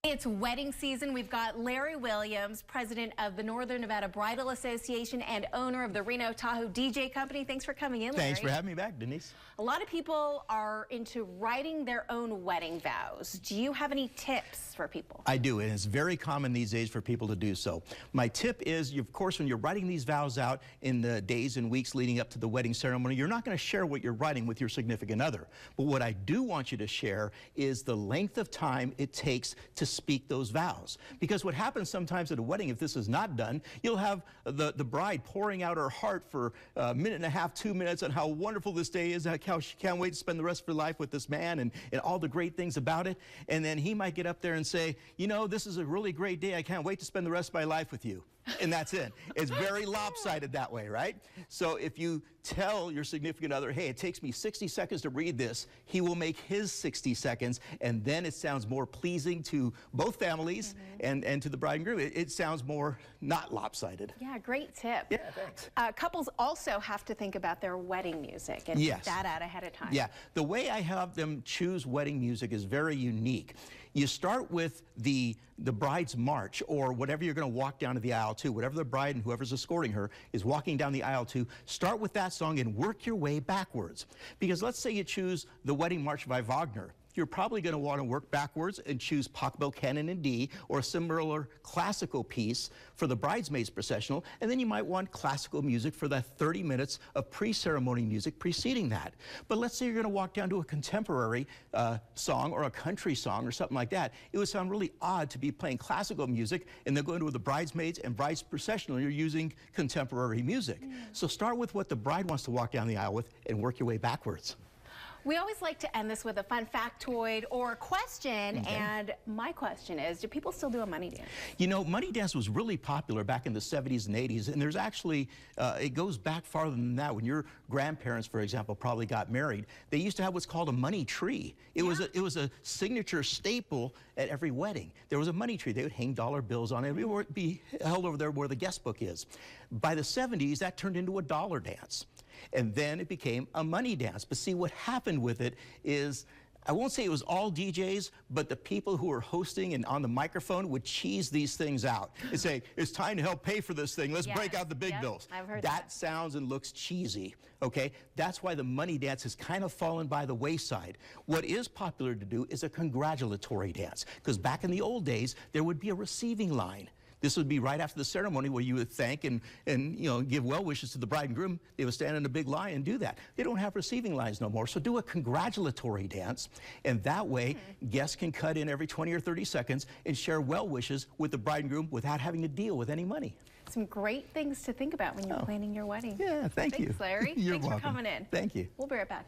It's wedding season. We've got Larry Williams, president of the Northern Nevada Bridal Association and owner of the Reno Tahoe DJ company. Thanks for coming in, Larry. Thanks for having me back, Denise. A lot of people are into writing their own wedding vows. Do you have any tips for people? I do, and it's very common these days for people to do so. My tip is, of course, when you're writing these vows out in the days and weeks leading up to the wedding ceremony, you're not going to share what you're writing with your significant other. But what I do want you to share is the length of time it takes to speak those vows. Because what happens sometimes at a wedding, if this is not done, you'll have the bride pouring out her heart for a minute and a half, 2 minutes on how wonderful this day is, how she can't wait to spend the rest of her life with this man and all the great things about it. And then he might get up there and say, you know, this is a really great day. I can't wait to spend the rest of my life with you. And that's it. It's very lopsided that way, right? So if you tell your significant other, hey, it takes me 60 seconds to read this, he will make his 60 seconds, and then it sounds more pleasing to both families and to the bride and groom. It sounds more not lopsided. Yeah, great tip. Yeah, thanks. Couples also have to think about their wedding music and get that out ahead of time. Yeah, the way I have them choose wedding music is very unique. You start with the bride's march, or whatever you're going to walk down to the aisle to, whatever the bride and whoever's escorting her is walking down the aisle to, start with that song and work your way backwards. Because let's say you choose the Wedding March by Wagner. You're probably going to want to work backwards and choose Pachelbel Canon in D or a similar classical piece for the bridesmaids processional, and then you might want classical music for that 30 minutes of pre-ceremony music preceding that. But let's say you're going to walk down to a contemporary song or a country song or something like that. It would sound really odd to be playing classical music and then going to the bridesmaids and bride's processional, you're using contemporary music. So start with what the bride wants to walk down the aisle with and work your way backwards. We always like to end this with a fun factoid or question, and my question is, do people still do a money dance? You know, money dance was really popular back in the 70s and 80s, and there's actually, it goes back farther than that. When your grandparents, for example, probably got married, they used to have what's called a money tree. It was a signature staple at every wedding. There was a money tree. They would hang dollar bills on it. It would be held over there where the guest book is. By the 70s, that turned into a dollar dance. And then it became a money dance. But see, what happened with it is, I won't say it was all DJs, but the people who were hosting and on the microphone would cheese these things out and say, it's time to help pay for this thing. Let's break out the big bills. I've heard that sounds and looks cheesy, okay? That's why the money dance has kind of fallen by the wayside. What is popular to do is a congratulatory dance, because back in the old days, there would be a receiving line. This would be right after the ceremony where you would thank and you know, give well wishes to the bride and groom. They would stand in a big line and do that. They don't have receiving lines no more, so do a congratulatory dance, and that way guests can cut in every 20 or 30 seconds and share well wishes with the bride and groom without having to deal with any money. Some great things to think about when you're planning your wedding. Yeah, thank you. Thanks, Larry. You're Thanks welcome. for coming in. Thank you. We'll be right back.